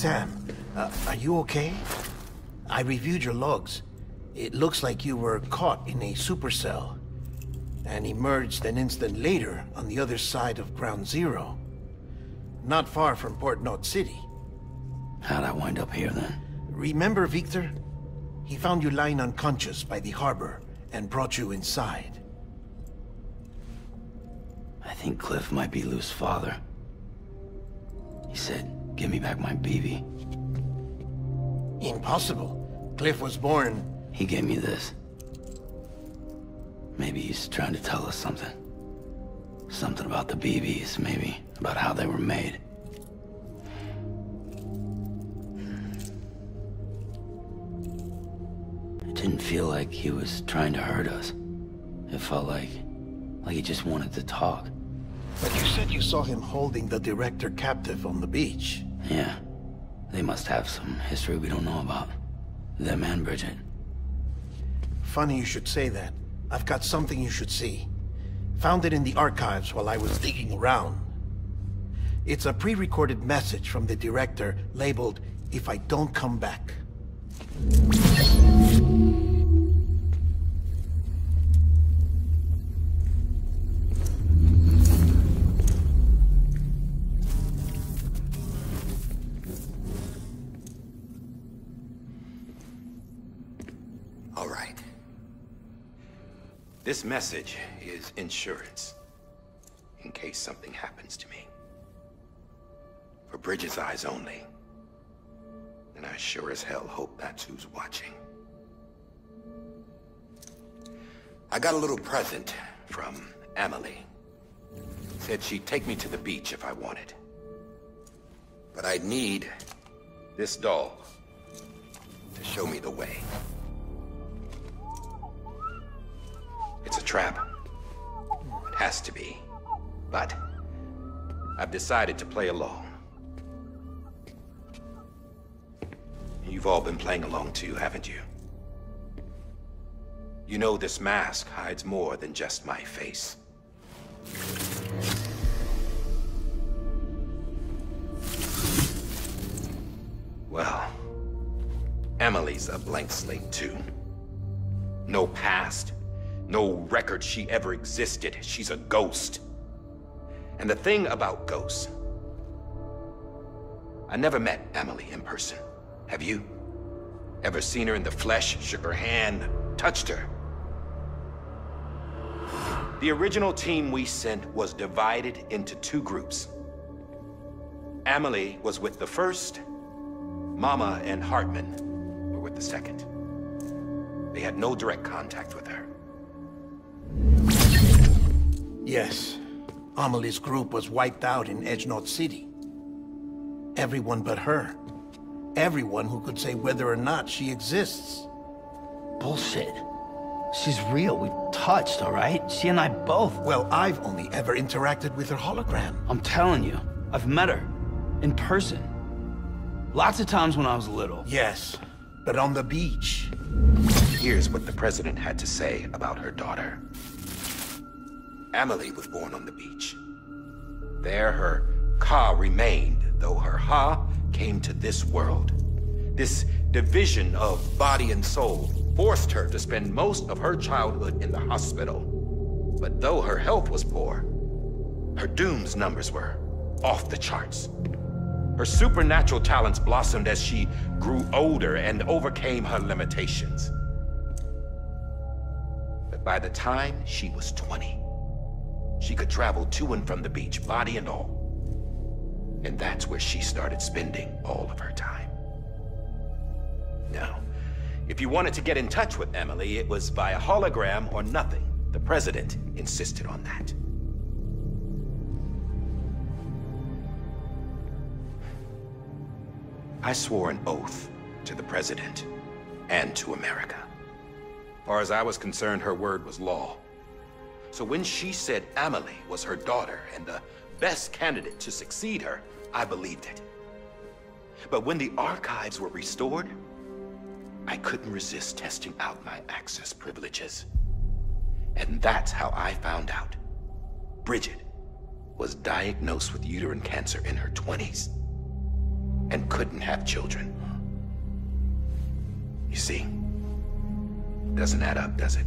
Sam, are you okay? I reviewed your logs. It looks like you were caught in a supercell and emerged an instant later on the other side of Ground Zero. Not far from Port Knot City. How'd I wind up here then? Remember Victor? He found you lying unconscious by the harbor and brought you inside. I think Cliff might be Lou's father. He said, give me back my BB. Impossible. Cliff was born... He gave me this. Maybe he's trying to tell us something. Something about the BBs, maybe. About how they were made. It didn't feel like he was trying to hurt us. It felt like he just wanted to talk. But you said you saw him holding the director captive on the beach. Yeah. They must have some history we don't know about. Them and Bridget. Funny you should say that. I've got something you should see. Found it in the archives while I was digging around. It's a pre-recorded message from the director labeled, "If I don't come back." All right. This message is insurance, in case something happens to me. For Bridget's eyes only. And I sure as hell hope that's who's watching. I got a little present from Emily. Said she'd take me to the beach if I wanted. But I'd need this doll to show me the way. It's a trap. It has to be. But I've decided to play along. You've all been playing along too, haven't you? You know this mask hides more than just my face. Well, Emily's a blank slate too. No past. No record she ever existed. She's a ghost. And the thing about ghosts... I never met Emily in person. Have you? Ever seen her in the flesh, shook her hand, touched her? The original team we sent was divided into two groups. Emily was with the first. Mama and Hartman were with the second. They had no direct contact with her. Yes. Amelie's group was wiped out in Edge Knot City. Everyone but her. Everyone who could say whether or not she exists. Bullshit. She's real. We've touched, all right? She and I both. Well, I've only ever interacted with her hologram. I'm telling you, I've met her. In person. Lots of times when I was little. Yes, but on the beach. Here's what the president had to say about her daughter. Emily was born on the beach. There her Ka remained, though her Ha came to this world. This division of body and soul forced her to spend most of her childhood in the hospital. But though her health was poor, her Doom's numbers were off the charts. Her supernatural talents blossomed as she grew older and overcame her limitations. But by the time she was 20, she could travel to and from the beach, body and all. And that's where she started spending all of her time. Now, if you wanted to get in touch with Emily, it was via hologram or nothing. The president insisted on that. I swore an oath to the president and to America. As far as I was concerned, her word was law. So when she said Emily was her daughter and the best candidate to succeed her, I believed it. But when the archives were restored, I couldn't resist testing out my access privileges. And that's how I found out Bridget was diagnosed with uterine cancer in her 20s. and couldn't have children. You see, doesn't add up, does it?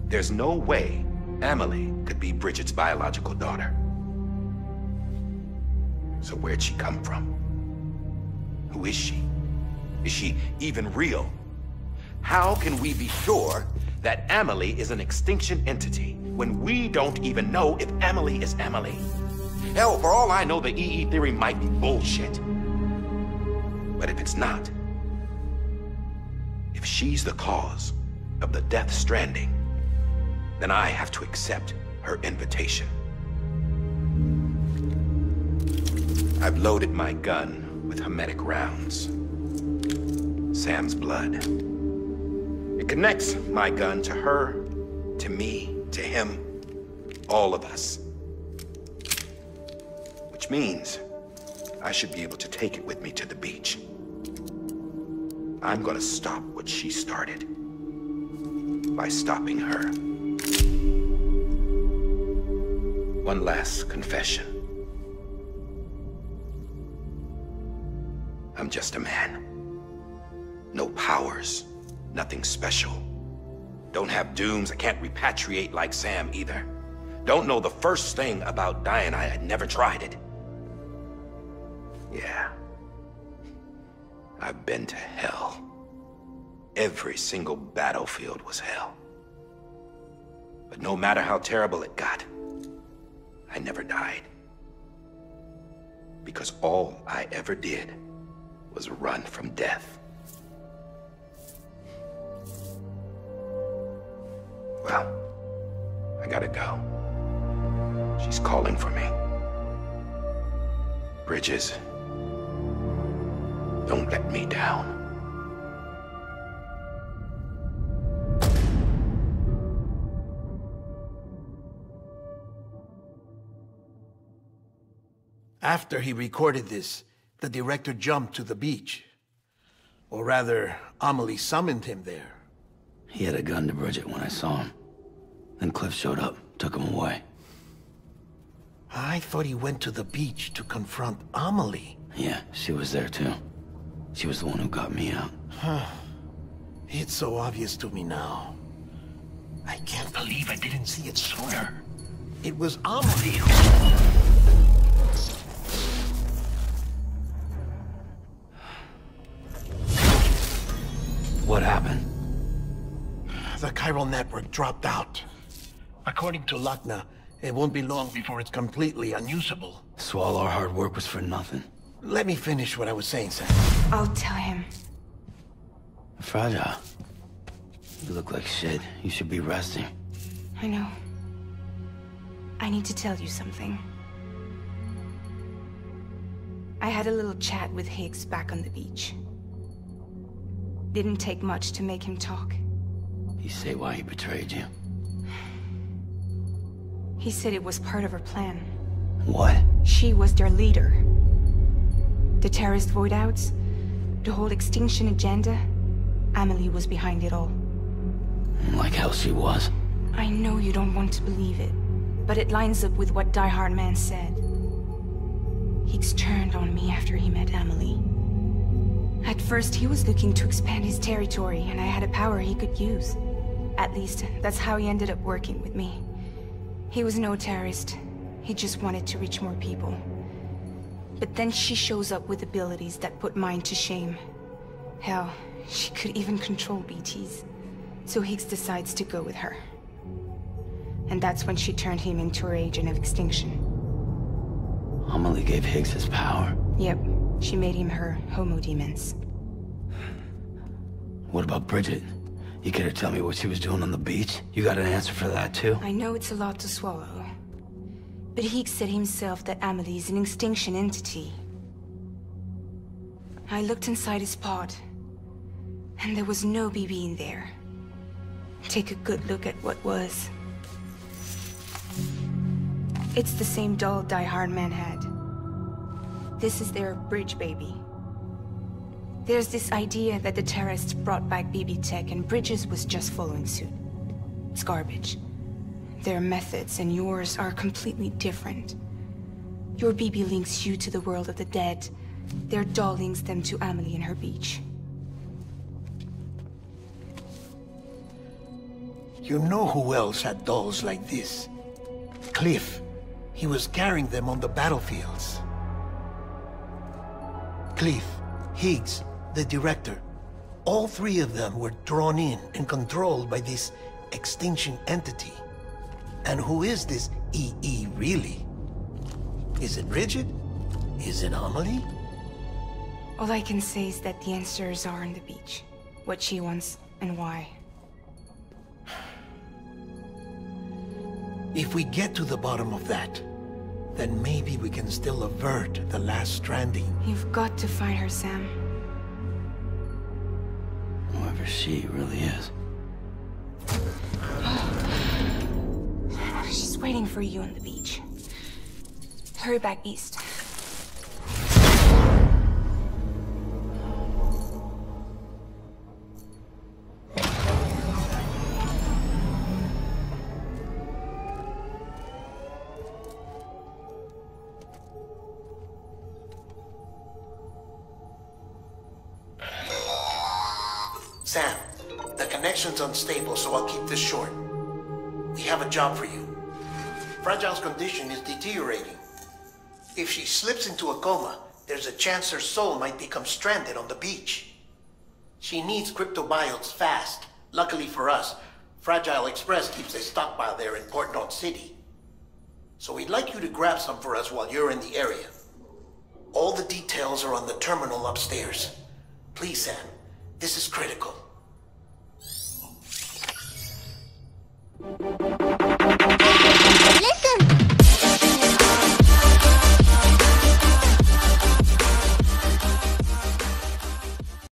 There's no way Amelie could be Bridget's biological daughter. So where'd she come from? Who is she? Is she even real? How can we be sure that Amelie is an extinction entity when we don't even know if Amelie is Amelie? Hell, for all I know, the EE theory might be bullshit. But if it's not, if she's the cause of the Death Stranding, then I have to accept her invitation. I've loaded my gun with hermetic rounds. Sam's blood. It connects my gun to her, to me, to him, all of us. Which means I should be able to take it with me to the beach. I'm gonna stop what she started by stopping her. One last confession. I'm just a man. No powers, nothing special. Don't have dooms, I can't repatriate like Sam either. Don't know the first thing about dying, I had never tried it. Yeah. I've been to hell. Every single battlefield was hell. But no matter how terrible it got, I never died. Because all I ever did was run from death. Well, I gotta go. She's calling for me. Bridges, don't let me down. After he recorded this, the director jumped to the beach. Or rather, Amelie summoned him there. He had a gun to Bridget when I saw him. Then Cliff showed up, took him away. I thought he went to the beach to confront Amelie. Yeah, she was there too. She was the one who got me out. It's so obvious to me now. I can't believe I didn't see it sooner. It was Amelie who... What happened? The chiral network dropped out. According to Lochner, it won't be long before it's completely unusable. So all our hard work was for nothing. Let me finish what I was saying, Sam. I'll tell him. Fragile. You look like shit. You should be resting. I know. I need to tell you something. I had a little chat with Higgs back on the beach. Didn't take much to make him talk. You say why he betrayed you? He said it was part of her plan. What? She was their leader. The terrorist void-outs, the whole extinction agenda, Amelie was behind it all. Like hell she was. I know you don't want to believe it, but it lines up with what Die Hard Man said. Higgs turned on me after he met Amelie. At first, he was looking to expand his territory, and I had a power he could use. At least, that's how he ended up working with me. He was no terrorist. He just wanted to reach more people. But then she shows up with abilities that put mine to shame. Hell, she could even control BTs. So Higgs decides to go with her. And that's when she turned him into her agent of extinction. Amelie gave Higgs his power. Yep, she made him her Homo Demens. What about Bridget? You care to tell me what she was doing on the beach? You got an answer for that too? I know it's a lot to swallow. But Higgs said himself that Amelie is an extinction entity. I looked inside his pod, and there was no BB in there. Take a good look at what was. It's the same doll Die Hard Man had. This is their bridge baby. There's this idea that the terrorists brought back BB tech and Bridges was just following suit. It's garbage. Their methods and yours are completely different. Your BB links you to the world of the dead, Their doll links them to Amelie and her beach. You know who else had dolls like this? Cliff. He was carrying them on the battlefields. Cliff, Higgs, the director. All three of them were drawn in and controlled by this extinction entity. And who is this EE really? Is it Bridget? Is it Amelie? All I can say is that the answers are on the beach. What she wants and why. If we get to the bottom of that, then maybe we can still avert the last stranding. You've got to find her, Sam. Whoever she really is. She's waiting for you on the beach. Hurry back east. Sam, the connection's unstable, so I'll keep this short. We have a job for you. Fragile's condition is deteriorating. If she slips into a coma, there's a chance her soul might become stranded on the beach. She needs cryptobiotes fast. Luckily for us, Fragile Express keeps a stockpile there in Port North City. So we'd like you to grab some for us while you're in the area. All the details are on the terminal upstairs. Please, Sam, this is critical.